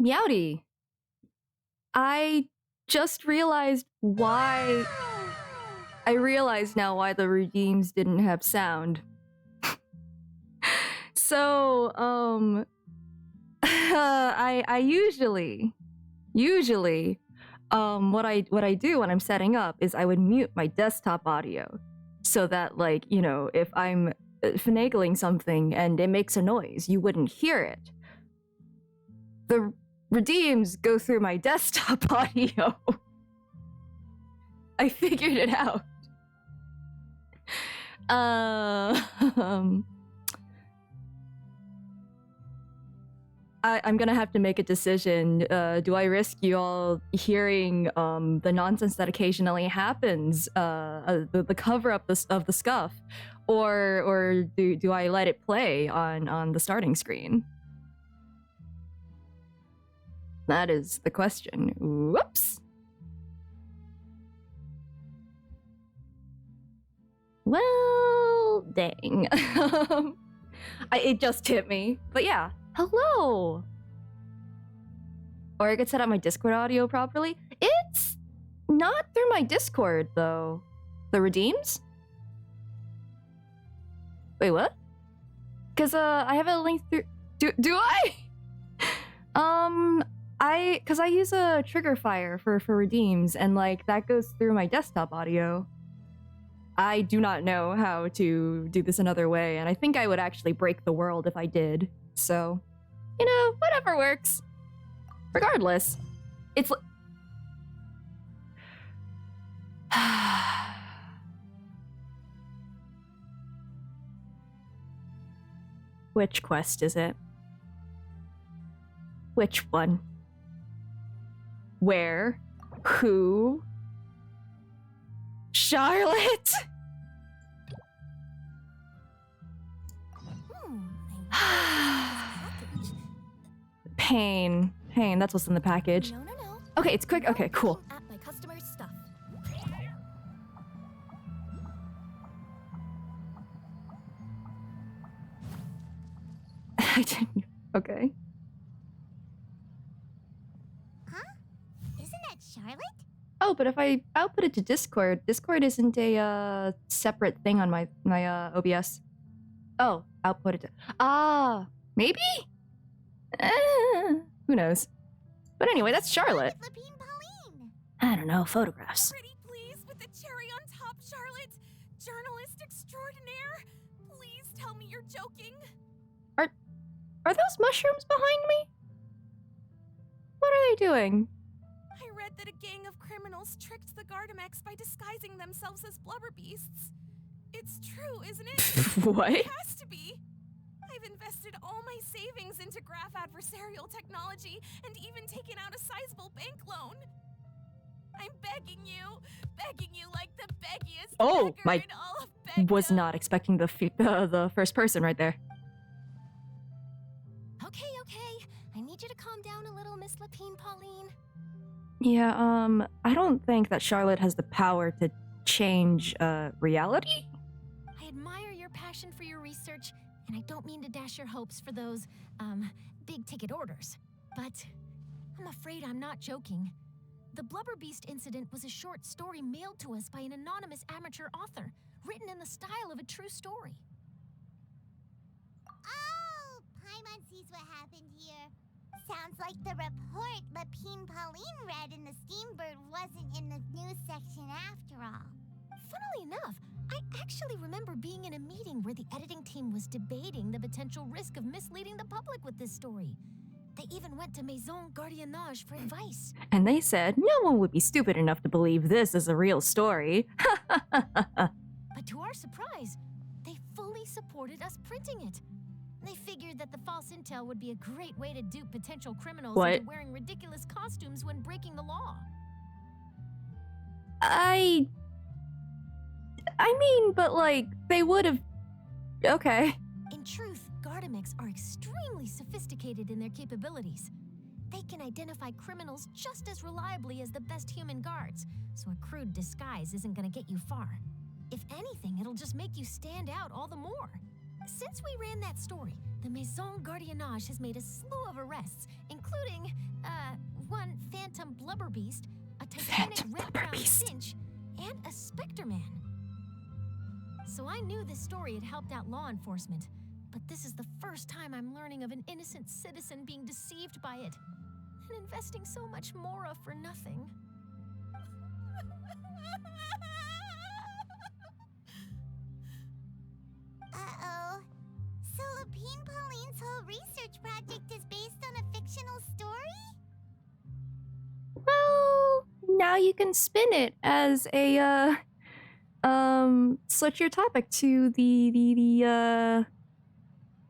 Meowdy, I just realized why. I realize now why the redeems didn't have sound. So, I usually, what I do when I'm setting up is I would mute my desktop audio, so that, like, if I'm finagling something and it makes a noise, you wouldn't hear it. The redeems go through my desktop audio. I figured it out. I'm gonna have to make a decision. Do I risk you all hearing the nonsense that occasionally happens, the cover up of the scuff, or do I let it play on the starting screen? That is the question. Whoops. Well, dang. It just hit me. But yeah, hello. Or I could set up my Discord audio properly. It's not through my Discord, though. The redeems? Wait, what? Because I have a link through... Do I? Because I use a trigger fire for redeems, and, like, that goes through my desktop audio. I do not know how to do this another way, and I think I would actually break the world if I did. So, whatever works. Regardless, it's Which quest is it? Which one? Where? Who? Charlotte? Pain. Pain, that's what's in the package. No. Okay, it's quick. Okay, cool. At my customer's stuff. I didn't. Okay. Huh? Isn't that Charlotte? Oh, but if I output it to Discord isn't a separate thing on my OBS. Oh, output it to... maybe? Who knows? But anyway, that's Charlotte. Lapine Pauline. I don't know, photographs. Pretty please with the cherry on top, Charlotte. Journalist extraordinaire. Please tell me you're joking. Are those mushrooms behind me? What are they doing? I read that a gang of criminals tricked the Gardamex by disguising themselves as blubber beasts. It's true, isn't it? What? It has to be. I've invested all my savings into graph adversarial technology and even taken out a sizable bank loan. I'm begging you like the beggiest Oh, beggar my... in all of Begdom. Was not expecting the first person right there. Okay. I need you to calm down a little, Miss Lapine Pauline. Yeah, I don't think that Charlotte has the power to change, reality? I admire your passion for your research, and I don't mean to dash your hopes for those, big-ticket orders. But I'm afraid I'm not joking. The Blubber Beast incident was a short story mailed to us by an anonymous amateur author, written in the style of a true story. Oh, Paimon sees what happened here. Sounds like the report Lapine Pauline read in the Steambird wasn't in the news section after all. Funnily enough, I actually remember being in a meeting where the editing team was debating the potential risk of misleading the public with this story. They even went to Maison Gardiennage for advice. And they said no one would be stupid enough to believe this is a real story. But to our surprise, they fully supported us printing it. They figured that the false intel would be a great way to dupe potential criminals What? into wearing ridiculous costumes when breaking the law. I mean, but, like, they would have... Okay. In truth, Gardamex are extremely sophisticated in their capabilities. They can identify criminals just as reliably as the best human guards, so a crude disguise isn't gonna get you far. If anything, it'll just make you stand out all the more. Since we ran that story, the Maison Gardiennage has made a slew of arrests, including including, one phantom blubber beast, a titanic Phantom red blubber crowned beast. finch, and a specter man. So I knew this story had helped out law enforcement, but this is the first time I'm learning of an innocent citizen being deceived by it, and investing so much Mora for nothing. Uh-oh. So Lapine Pauline's whole research project is based on a fictional story? Well, now you can spin it as a, switch your topic to the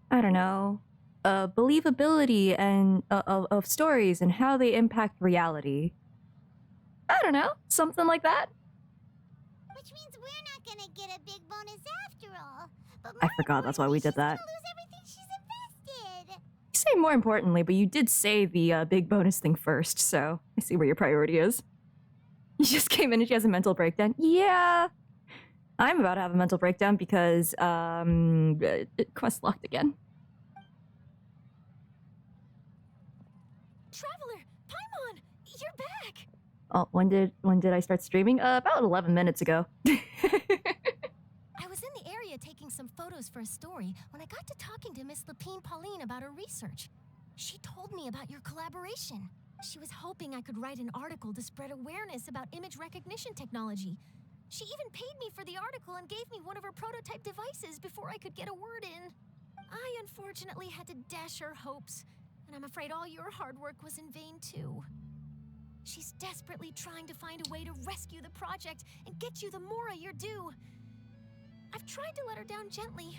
I don't know, believability and of stories and how they impact reality. I don't know, something like that. Which means we're not gonna get a big bonus after all. But I more forgot that's why we did that. importantly, she's gonna lose everything she's invested. You say more importantly, but you did say the big bonus thing first, so I see where your priority is. You just came in and she has a mental breakdown. Yeah, I'm about to have a mental breakdown because quest locked again. Traveler, Paimon, you're back! Oh, when did I start streaming? About 11 minutes ago. I was in the area taking some photos for a story when I got to talking to Miss Lapine Pauline about her research. She told me about your collaboration. She was hoping I could write an article to spread awareness about image recognition technology. She even paid me for the article and gave me one of her prototype devices before I could get a word in. I unfortunately had to dash her hopes, and I'm afraid all your hard work was in vain too. She's desperately trying to find a way to rescue the project and get you the Mora you're due. I've tried to let her down gently,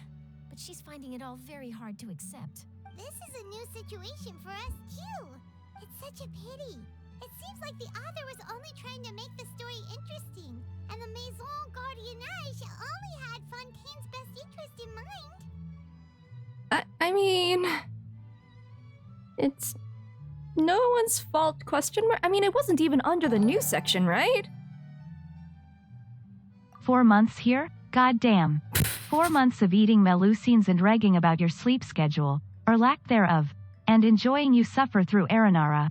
but she's finding it all very hard to accept. This is a new situation for us, too. It's such a pity. It seems like the author was only trying to make the story interesting, and the Maison Gardiennage only had Fontaine's best interest in mind. I mean, it's no one's fault, question mark? I mean, it wasn't even under the news section, right? 4 months here? God damn. 4 months of eating Melusines and ragging about your sleep schedule, or lack thereof, and enjoying you suffer through Aranara.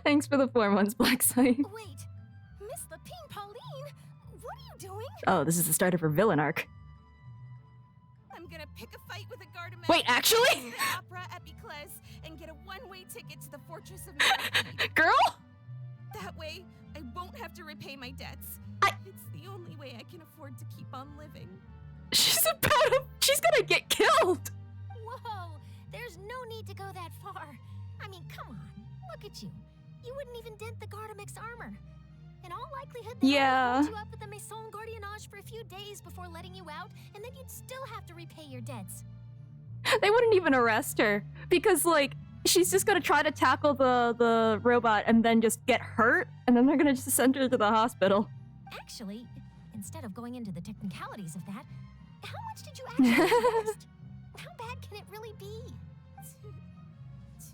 Thanks for the 4 months, Black Site. Wait, Miss Lapine Pauline, what are you doing? Oh, this is the start of her villain arc. I'm gonna pick a fight with a Gardamet. Wait, actually? The Opera at Biclez and get a one-way ticket to the Fortress of Miracle. Girl? That way, I won't have to repay my debts. It's the only way I can afford to keep on living. She's gonna get killed! Whoa, there's no need to go that far. I mean, come on, look at you. You wouldn't even dent the Gardamex's armor. In all likelihood, they Yeah. would hold you up at the Maison Gardiennage for a few days before letting you out, and then you'd still have to repay your debts. They wouldn't even arrest her, because, like, she's just gonna try to tackle the robot and then just get hurt, and then they're gonna just send her to the hospital. Actually, instead of going into the technicalities of that, how much did you actually invest? How bad can it really be?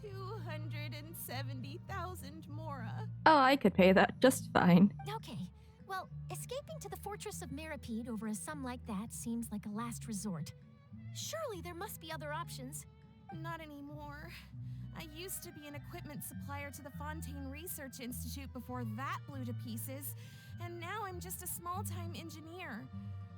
270,000 Mora. Oh, I could pay that just fine. Okay, well, escaping to the Fortress of Mirapede over a sum like that seems like a last resort. Surely there must be other options. Not anymore. I used to be an equipment supplier to the Fontaine Research Institute before that blew to pieces, and now I'm just a small-time engineer.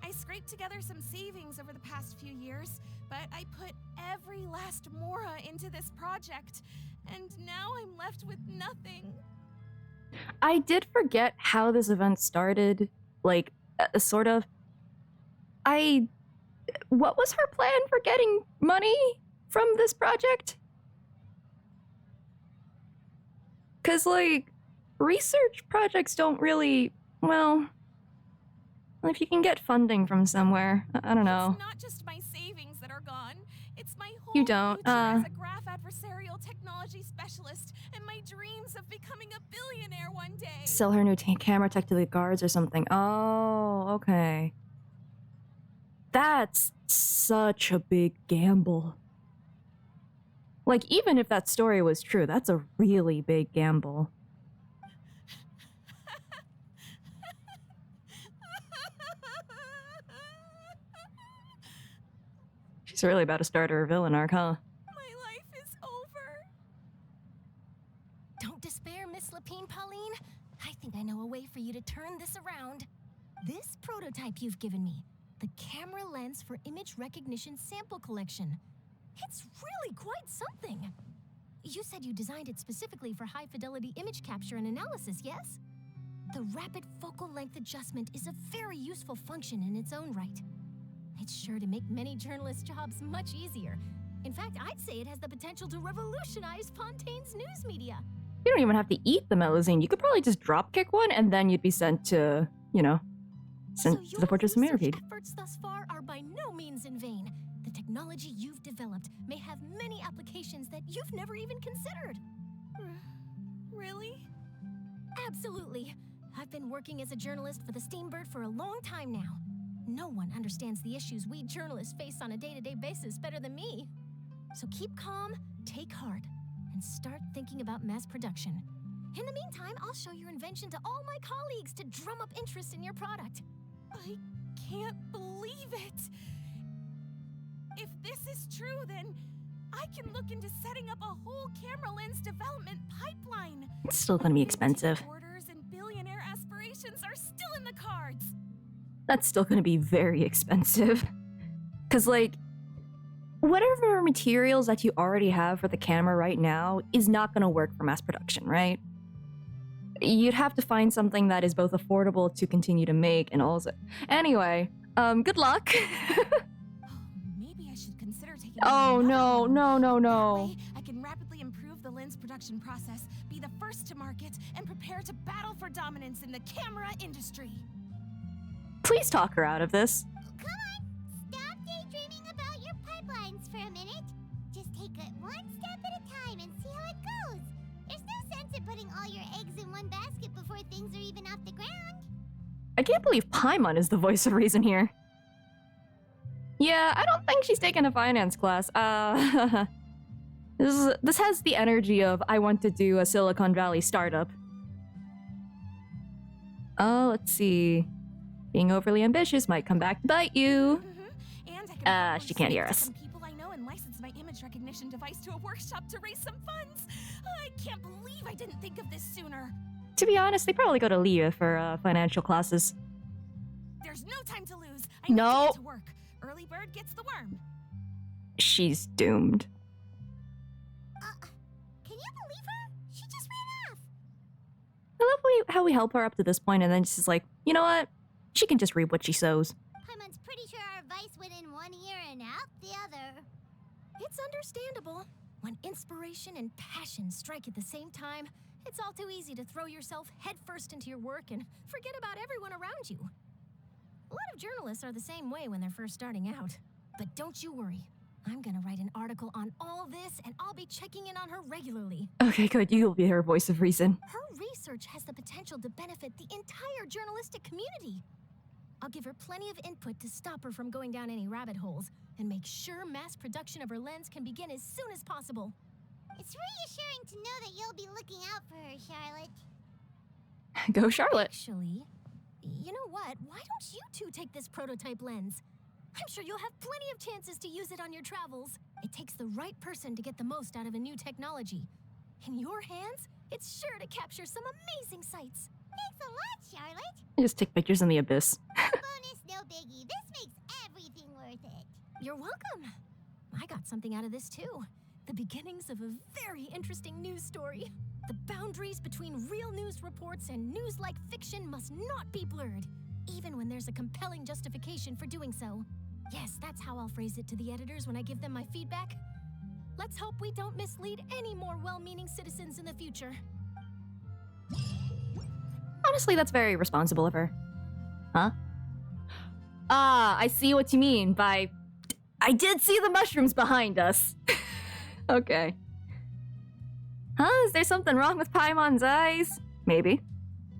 I scraped together some savings over the past few years, but I put every last Mora into this project, and now I'm left with nothing. I did forget how this event started, like, sort of. What was her plan for getting money from this project? Because, like, research projects don't really, well, if you can get funding from somewhere, I don't know. It's not just my savings that are gone. It's my whole You don't, future as a graph adversarial technology specialist and my dreams of becoming a billionaire one day. Sell her new camera tech to the guards or something. Oh, okay. That's such a big gamble. Like, even if that story was true, that's a really big gamble. She's really about to start her villain arc, huh? My life is over. shopping, Pauline? I think I know a way for you to turn this around. This prototype you've given me, the camera lens for image recognition sample collection. It's really quite something. You said you designed it specifically for high-fidelity image capture and analysis, yes? The rapid focal length adjustment is a very useful function in its own right. It's sure to make many journalists' jobs much easier. In fact, I'd say it has the potential to revolutionize Fontaine's news media. You don't even have to eat the Melusine. You could probably just drop-kick one, and then you'd be sent to, you know, sent to the Fortress of Mirrorpeed. Your efforts thus far are by no means in vain. The technology you've developed may have many applications that you've never even considered. Really? Absolutely. I've been working as a journalist for the Steambird for a long time now. No one understands the issues we journalists face on a day-to-day basis better than me. So keep calm, take heart, and start thinking about mass production. In the meantime, I'll show your invention to all my colleagues to drum up interest in your product. I can't believe it. If this is true, then I can look into setting up a whole camera lens development pipeline. It's still gonna be expensive. Orders and billionaire aspirations are still in the cards. That's still gonna be very expensive. Cause like, whatever materials that you already have for the camera right now is not gonna work for mass production, right? You'd have to find something that is both affordable to continue to make and also... Anyway, good luck. Maybe I should consider taking... Oh, no, another one. no, no, That no. way, I can rapidly improve the lens production process, be the first to market, and prepare to battle for dominance in the camera industry. Please talk her out of this. Come on, stop daydreaming about your pipelines for a minute. Just take it one step at a time and see how it goes. There's no sense in putting all your eggs in one basket before things are even off the ground. I can't believe Paimon is the voice of reason here. Yeah, I don't think she's taken a finance class. This has the energy of I want to do a Silicon Valley startup. Oh, let's see. Being overly ambitious might come back to bite you. And I can She can't hear speak to us. some people I know and license my image recognition device to a workshop to raise some funds. I can't believe I didn't think of this sooner. To be honest, they probably go to Leah for financial classes. There's no time to lose. I need to No. get to work. Early bird gets the worm. She's doomed. Can you believe her? She just ran off. I love how we help her up to this point and then she's like, you know what? She can just reap what she sows. Paimon's pretty sure our advice went in one ear and out the other. It's understandable. When inspiration and passion strike at the same time, it's all too easy to throw yourself headfirst into your work and forget about everyone around you. A lot of journalists are the same way when they're first starting out. But don't you worry. I'm gonna write an article on all this, and I'll be checking in on her regularly. Okay, good. You'll be her voice of reason. Her research has the potential to benefit the entire journalistic community. I'll give her plenty of input to stop her from going down any rabbit holes, and make sure mass production of her lens can begin as soon as possible. It's reassuring to know that you'll be looking out for her, Charlotte. Go Charlotte. Actually, you know what? Why don't you two take this prototype lens? I'm sure you'll have plenty of chances to use it on your travels. It takes the right person to get the most out of a new technology. In your hands, it's sure to capture some amazing sights. Thanks a lot, Charlotte. Just take pictures in the abyss. Bonus, no biggie. This makes everything worth it. You're welcome. I got something out of this too. The beginnings of a very interesting news story. The boundaries between real news reports and news-like fiction must not be blurred, even when there's a compelling justification for doing so. Yes, that's how I'll phrase it to the editors when I give them my feedback. Let's hope we don't mislead any more well-meaning citizens in the future. Honestly, that's very responsible of her. Huh? Ah, I see what you mean by... I did see the mushrooms behind us. Okay. Huh? Is there something wrong with Paimon's eyes? Maybe.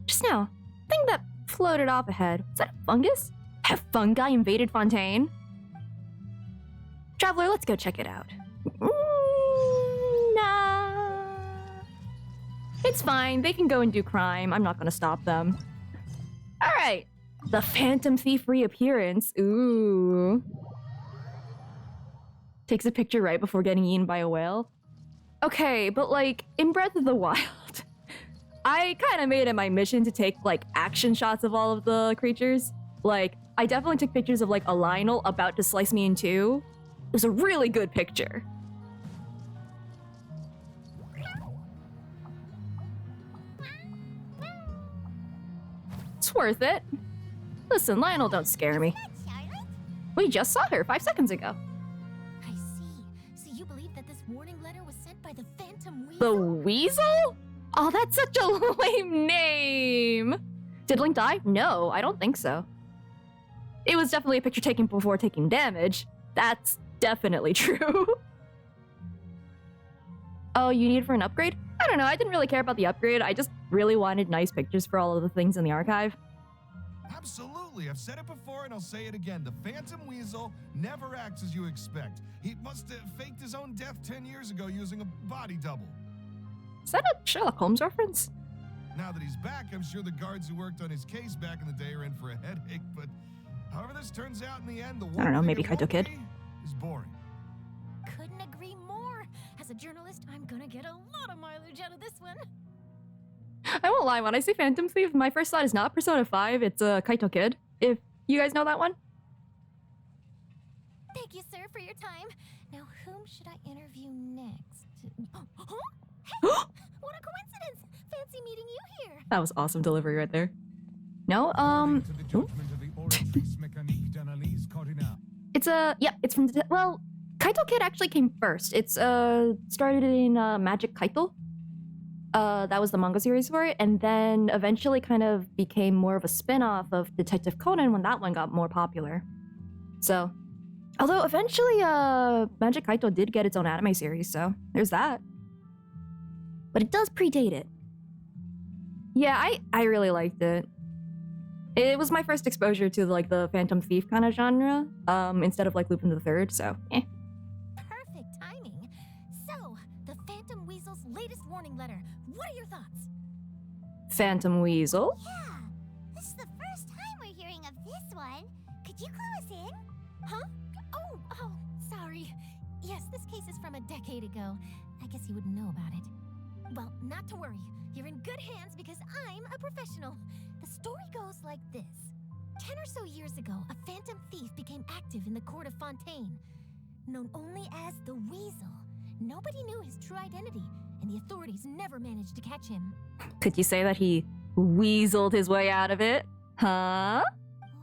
Just now, thing that floated off ahead. Was that a fungus? Have fungi invaded Fontaine? Traveler, let's go check it out. Nah. It's fine. They can go and do crime. I'm not gonna stop them. Alright. The Phantom Thief reappearance. Ooh. Takes a picture right before getting eaten by a whale. Okay, but like, in Breath of the Wild, I kind of made it my mission to take, like, action shots of all of the creatures. Like, I definitely took pictures of, like, a Lionel about to slice me in two. It was a really good picture. It's worth it. Listen, Lionel don't scare me. Charlotte? We just saw her 5 seconds ago. I see. So you believe that this warning letter was sent by the Phantom Weasel? The Weasel? Oh, that's such a lame name. Did Link die? No, I don't think so. It was definitely a picture taken before taking damage. That's definitely true. Oh, you need it for an upgrade? I don't know, I didn't really care about the upgrade. I just really wanted nice pictures for all of the things in the archive. Absolutely. I've said it before and I'll say it again. The Phantom Weasel never acts as you expect. He must have faked his own death 10 years ago using a body double. Is that a Sherlock Holmes reference? Now that he's back, I'm sure the guards who worked on his case back in the day are in for a headache, but however this turns out in the end, the I don't know, maybe Kaito Kaito Kid. is boring. Couldn't agree more. As a journalist, I'm gonna get a lot of mileage out of this one. I won't lie, when I say Phantom Thief, my first thought is not Persona 5, it's Kaito Kid. If you guys know that one? Thank you, sir, for your time. Now, whom should I interview next? Huh? Hey, what a coincidence! Fancy meeting you here. That was awesome delivery right there. No, ooh. It's it's from well, Kaito Kid actually came first. It's started in Magic Kaito. That was the manga series for it, and then eventually kind of became more of a spin-off of Detective Conan when that one got more popular. So, although eventually Magic Kaito did get its own anime series, so there's that. But it does predate it. Yeah, I really liked it. It was my first exposure to like the Phantom Thief kind of genre, instead of like Lupin the Third, so eh. Perfect timing. So, the Phantom Weasel's latest warning letter. What are your thoughts? Phantom Weasel? Yeah, this is the first time we're hearing of this one. Could you clue us in? Huh? Oh, sorry. Yes, this case is from a decade ago. I guess you wouldn't know about it. Well, not to worry. You're in good hands because I'm a professional. The story goes like this. 10 or so years ago, a phantom thief became active in the court of Fontaine. Known only as the Weasel, nobody knew his true identity, and the authorities never managed to catch him. Could you say that he weaseled his way out of it? Huh?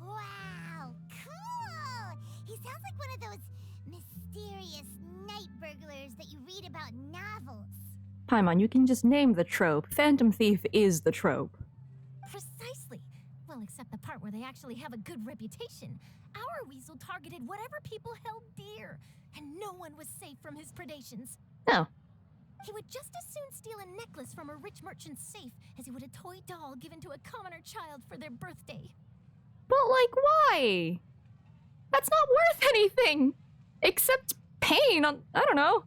Wow, cool! He sounds like one of those mysterious night burglars that you read about in novels. Paimon, you can just name the trope. Phantom Thief is the trope. Precisely. Well, except the part where they actually have a good reputation. Our Weasel targeted whatever people held dear, and no one was safe from his predations. Oh. He would just as soon steal a necklace from a rich merchant's safe as he would a toy doll given to a commoner child for their birthday. But, like, why? That's not worth anything! Except pain on, I don't know.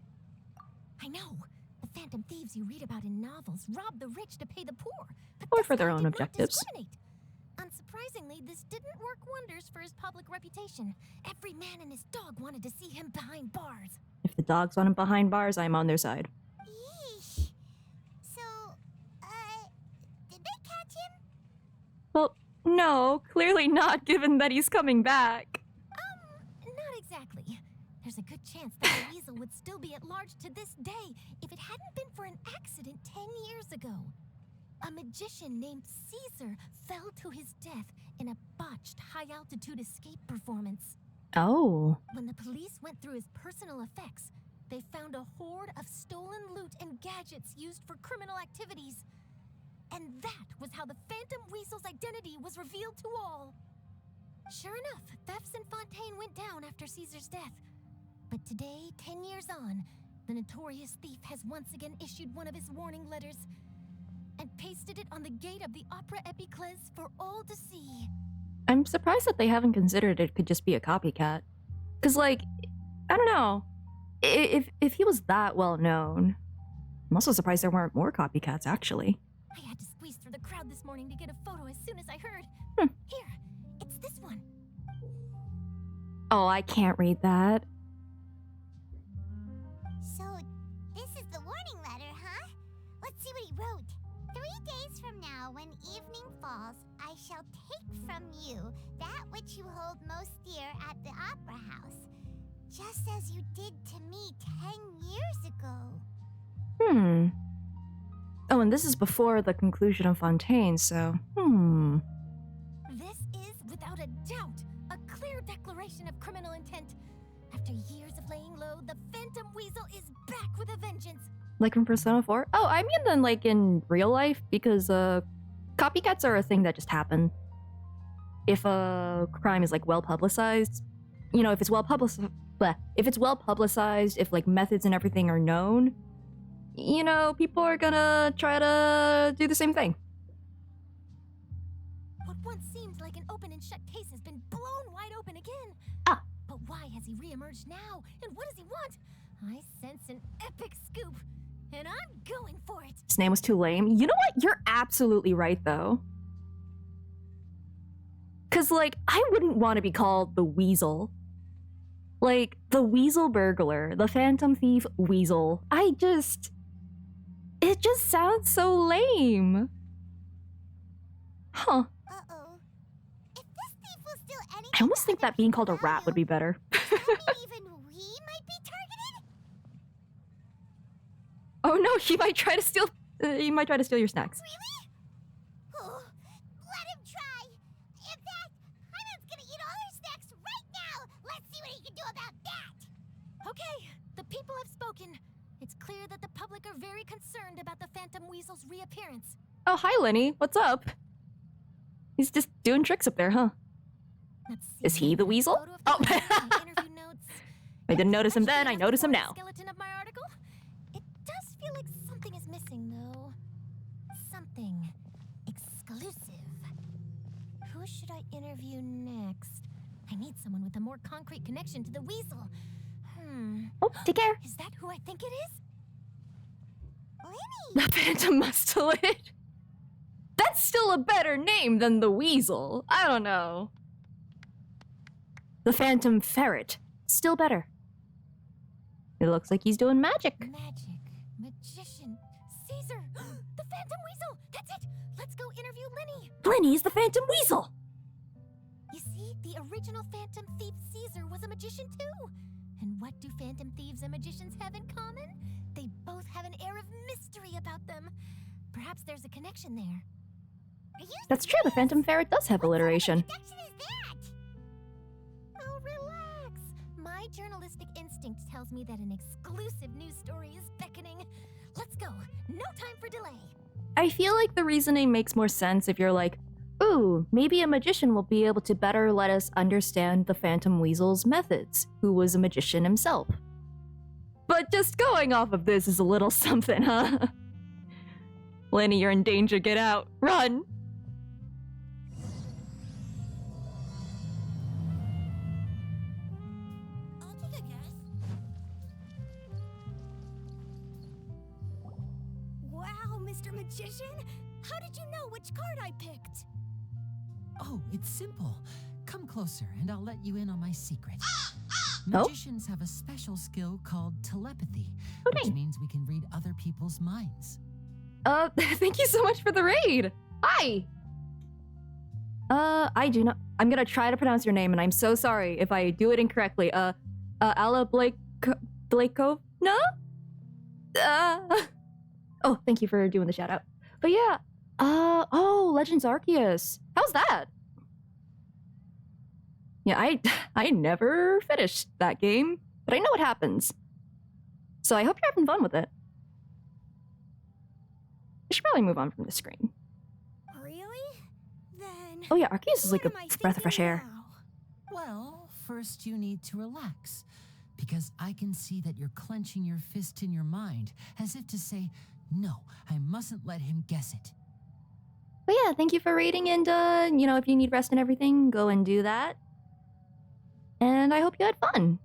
I know. The phantom thieves you read about in novels rob the rich to pay the poor. But Or this for their guy own did not objectives. discriminate. Unsurprisingly, this didn't work wonders for his public reputation. Every man and his dog wanted to see him behind bars. If the dogs want him behind bars, I'm on their side. Yeesh. So, did they catch him? Well, no, clearly not, given that he's coming back. Not exactly. There's a good chance that the Weasel would still be at large to this day if it hadn't been for an accident 10 years ago. A magician named Caesar fell to his death in a botched high-altitude escape performance. Oh. When the police went through his personal effects, they found a hoard of stolen loot and gadgets used for criminal activities. And that was how the Phantom Weasel's identity was revealed to all. Sure enough, thefts in Fontaine went down after Caesar's death. But today, 10 years on, the notorious thief has once again issued one of his warning letters and pasted it on the gate of the Opera Epiclese for all to see. I'm surprised that they haven't considered it could just be a copycat. Cause like, I don't know. If he was that well known, I'm also surprised there weren't more copycats actually. I had to squeeze through the crowd this morning to get a photo as soon as I heard. Here, it's this one. Oh, I can't read that. So, this is the warning letter, huh? Let's see what he wrote. 3 days from now, when evening falls, I shall take from you that which you hold most dear at the Opera House, just as you did to me 10 years ago. Oh, and this is before the conclusion of Fontaine, so, This is, without a doubt, a clear declaration of criminal intent. After years of laying low, the Phantom Weasel is back with a vengeance. Like in Persona 4? Oh, I mean then like in real life, because copycats are a thing that just happen. If a crime is like well publicized, you know, if it's well publicized, if like methods and everything are known, you know, people are gonna try to do the same thing. What once seemed like an open and shut case has been blown wide open again. Ah. But why has he reemerged now? And what does he want? I sense an epic scoop, and I'm going for it. His name was too lame. You know what? You're absolutely right, though. Because, like, I wouldn't want to be called the Weasel. Like, the Weasel Burglar, the Phantom Thief Weasel. It just sounds so lame. Huh. Uh-oh. If this thief was still anything I almost think other that being called a people rat would be better. does that mean even we might be targeted? Oh no, he might try to steal your snacks. Really? Oh, let him try. In fact, Hyman's gonna eat all our snacks right now. Let's see what he can do about that. Okay, the people have spoken. It's clear that the public are very concerned about the Phantom Weasel's reappearance. Oh, hi, Lyney. What's up? He's just doing tricks up there, huh? Let's see. Is he the weasel? Photo of Oh. the weasel, my interview notes. I didn't notice him Actually, then, I that's noticed him the now. skeleton of my article. It does feel like something is missing, though. Something exclusive. Who should I interview next? I need someone with a more concrete connection to the weasel. Oh, take care. Is that who I think it is? Lyney! The Phantom Musteliid. That's still a better name than the Weasel. I don't know. The Phantom Ferret. Still better. It looks like he's doing magic. Magic. Magician. Caesar. The Phantom Weasel. That's it. Let's go interview Lyney. Lyney's the Phantom Weasel. You see, the original Phantom Thief Caesar was a magician too. And what do Phantom Thieves and magicians have in common? They both have an air of mystery about them. Perhaps there's a connection there. Are you That's true, the Phantom Ferret does have alliteration. What connection is that? Oh, relax. My journalistic instinct tells me that an exclusive news story is beckoning. Let's go. No time for delay. I feel like the reasoning makes more sense if you're like, ooh, maybe a magician will be able to better let us understand the Phantom Weasel's methods, who was a magician himself. But just going off of this is a little something, huh? Lyney, you're in danger. Get out. Run! I'll take a guess. Wow, Mr. Magician! How did you know which card I picked? Oh, it's simple. Come closer and I'll let you in on my secret. Oh? Magicians have a special skill called telepathy, Okay. which means we can read other people's minds. Thank you so much for the raid. Hi! I do not. I'm gonna try to pronounce your name, and I'm so sorry if I do it incorrectly. Ala Blakov? No? Oh, thank you for doing the shout out. But yeah, oh, Legends Arceus. How's that? Yeah, I never finished that game, but I know what happens. So I hope you're having fun with it. I should probably move on from the screen. Really? Then. Oh yeah, Arceus is like a what am I breath of fresh thinking air. now? Well, first you need to relax, because I can see that you're clenching your fist in your mind, as if to say, no, I mustn't let him guess it. But yeah, thank you for rating, and you know, if you need rest and everything, go and do that. And I hope you had fun.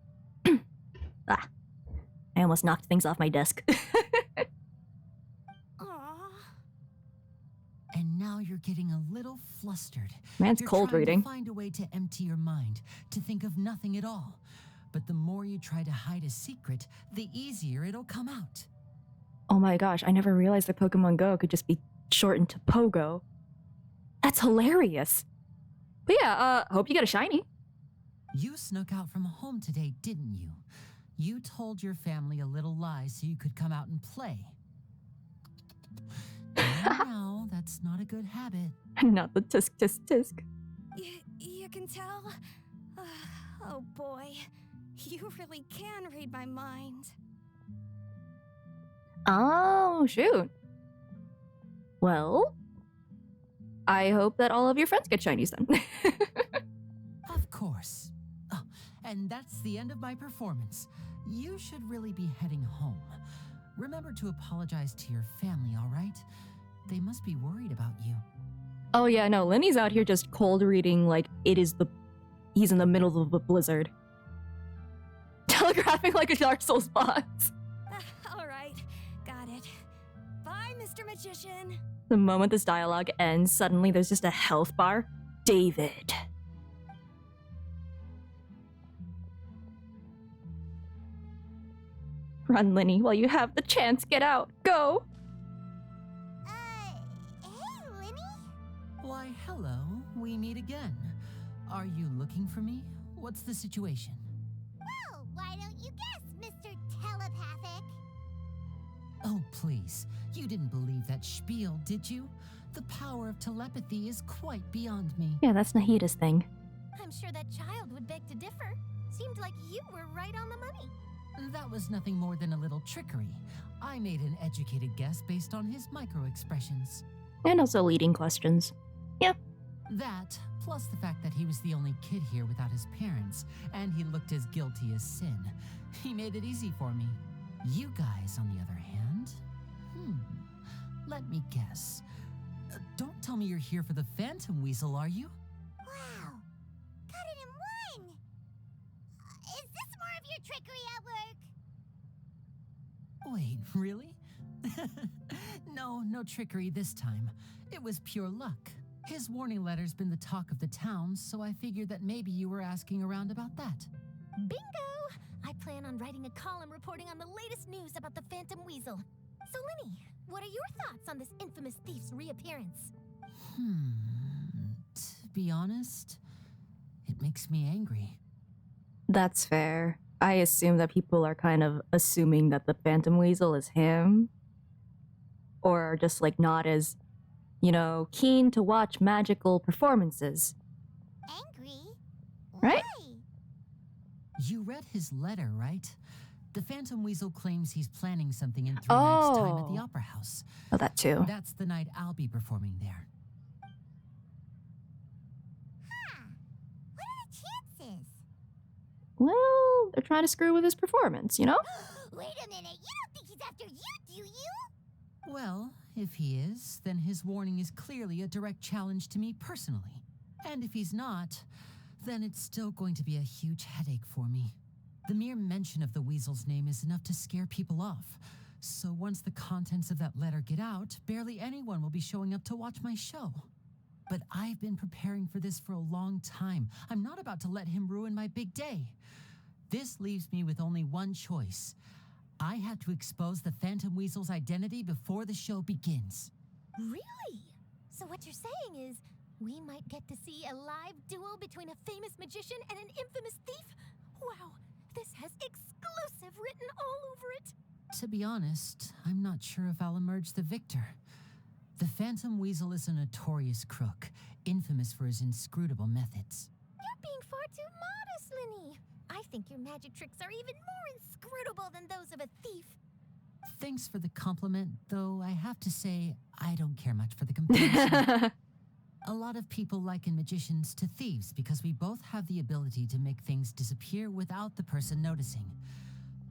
Ah, I almost knocked things off my desk. Aw. And now you're getting a little flustered. Man's You're cold trying reading. to find a way to empty your mind, to think of nothing at all. But the more you try to hide a secret, the easier it'll come out. Oh my gosh, I never realized that Pokemon Go could just be shortened to Pogo. That's hilarious. But yeah, hope you get a shiny. You snuck out from home today, didn't you? You told your family a little lie so you could come out and play. Now, that's not a good habit. Not the tisk tisk tisk. You can tell? Oh boy, you really can read my mind. Oh, shoot. Well, I hope that all of your friends get shinies then. Of course. Oh, and that's the end of my performance. You should really be heading home. Remember to apologize to your family, all right? They must be worried about you. Oh yeah, no, Lyney's out here just cold reading like he's in the middle of a blizzard. Telegraphing like a Dark Souls boss. All right, got it. Bye, Mr. Magician. The moment this dialogue ends, suddenly there's just a health bar. David. Run, Lyney, while you have the chance. Get out. Go. Hey, Lyney? Why, hello. We meet again. Are you looking for me? What's the situation? Well, why don't you guess, Mr. Telepathic? Oh, please. You didn't believe that spiel, did you? The power of telepathy is quite beyond me. Yeah, that's Nahida's thing. I'm sure that child would beg to differ. Seemed like you were right on the money. That was nothing more than a little trickery. I made an educated guess based on his micro-expressions. And also leading questions. Yeah. That, plus the fact that he was the only kid here without his parents, and he looked as guilty as sin. He made it easy for me. You guys, on the other hand, let me guess. Don't tell me you're here for the Phantom Weasel, are you? Wow, got it in one! Is this more of your trickery at work? Wait, really? No trickery this time. It was pure luck. His warning letter's been the talk of the town, so I figured that maybe you were asking around about that. Bingo! I plan on writing a column reporting on the latest news about the Phantom Weasel. So, Lyney, what are your thoughts on this infamous thief's reappearance? To be honest, it makes me angry. That's fair. I assume that people are kind of assuming that the Phantom Weasel is him. Or are just like not as, keen to watch magical performances. Angry? Right? Why? You read his letter, right? The Phantom Weasel claims he's planning something in 3 nights' time at the Oh. Opera House. Oh, that too. That's the night I'll be performing there. Huh. What are the chances? Well, they're trying to screw with his performance, Wait a minute, you don't think he's after you, do you? Well, if he is, then his warning is clearly a direct challenge to me personally. And if he's not, then it's still going to be a huge headache for me. The mere mention of the Weasel's name is enough to scare people off. So once the contents of that letter get out, barely anyone will be showing up to watch my show. But I've been preparing for this for a long time. I'm not about to let him ruin my big day. This leaves me with only one choice. I have to expose the Phantom Weasel's identity before the show begins. Really? So what you're saying is, we might get to see a live duel between a famous magician and an infamous thief? Wow, this has exclusive written all over it. To be honest, I'm not sure if I'll emerge the victor. The Phantom Weasel is a notorious crook, infamous for his inscrutable methods. You're being far too modest, Lyney. I think your magic tricks are even more inscrutable than those of a thief. Thanks for the compliment, though I have to say, I don't care much for the comparison. A lot of people liken magicians to thieves because we both have the ability to make things disappear without the person noticing.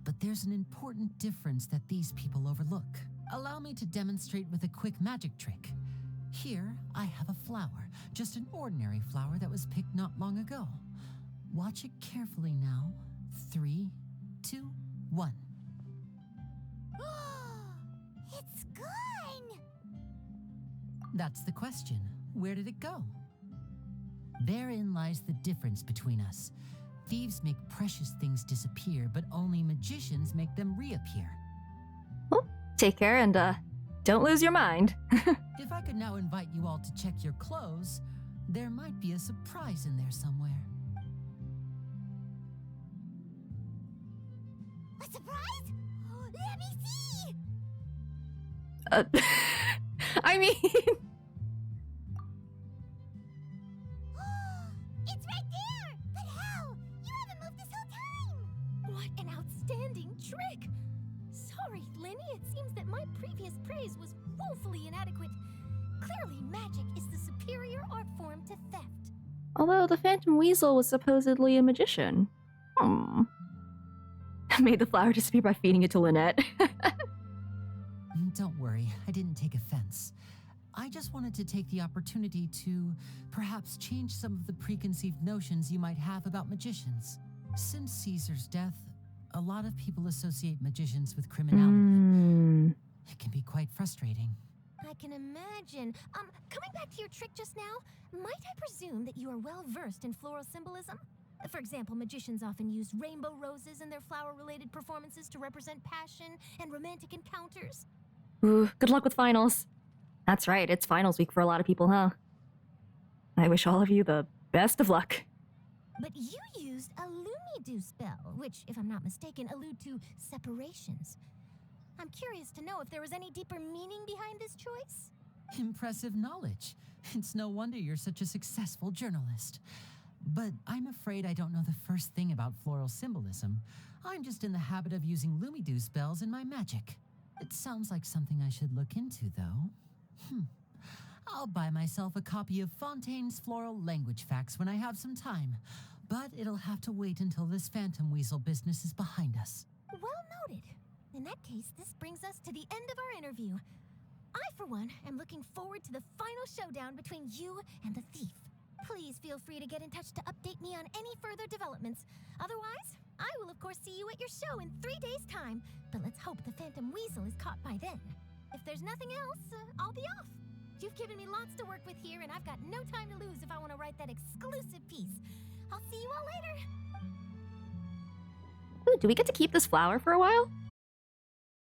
But there's an important difference that these people overlook. Allow me to demonstrate with a quick magic trick. Here, I have a flower, just an ordinary flower that was picked not long ago. Watch it carefully now. 3, 2, 1. It's gone! That's the question. Where did it go? Therein lies the difference between us. Thieves make precious things disappear, but only magicians make them reappear. Well, take care and Don't lose your mind. If I could now invite you all to check your clothes, there might be a surprise in there somewhere. A surprise? Let me see! I mean... It's right there! But how? You haven't moved this whole time! What an outstanding trick! Sorry, Lyney, it seems that my previous praise was woefully inadequate. Clearly, magic is the superior art form to theft. Although the Phantom Weasel was supposedly a magician. Made the flower disappear by feeding it to Lynette. Don't worry, I didn't take offense. I just wanted to take the opportunity to perhaps change some of the preconceived notions you might have about magicians. Since Caesar's death, a lot of people associate magicians with criminality. It can be quite frustrating. I can imagine. Coming back to your trick just now, might I presume that you are well versed in floral symbolism? For example, magicians often use rainbow roses in their flower-related performances to represent passion and romantic encounters. Ooh, good luck with finals. That's right, it's finals week for a lot of people, huh? I wish all of you the best of luck. But you used a Lumidu spell, which, if I'm not mistaken, allude to separations. I'm curious to know if there was any deeper meaning behind this choice? Impressive knowledge. It's no wonder you're such a successful journalist. But I'm afraid I don't know the first thing about floral symbolism. I'm just in the habit of using Lumidu spells in my magic. It sounds like something I should look into, though. I'll buy myself a copy of Fontaine's Floral Language Facts when I have some time. But it'll have to wait until this Phantom Weasel business is behind us. Well noted. In that case, this brings us to the end of our interview. I, for one, am looking forward to the final showdown between you and the thief. Please feel free to get in touch to update me on any further developments. Otherwise, I will of course see you at your show in 3 days' time. But let's hope the Phantom Weasel is caught by then. If there's nothing else, I'll be off. You've given me lots to work with here, and I've got no time to lose if I want to write that exclusive piece. I'll see you all later. Ooh, do we get to keep this flower for a while?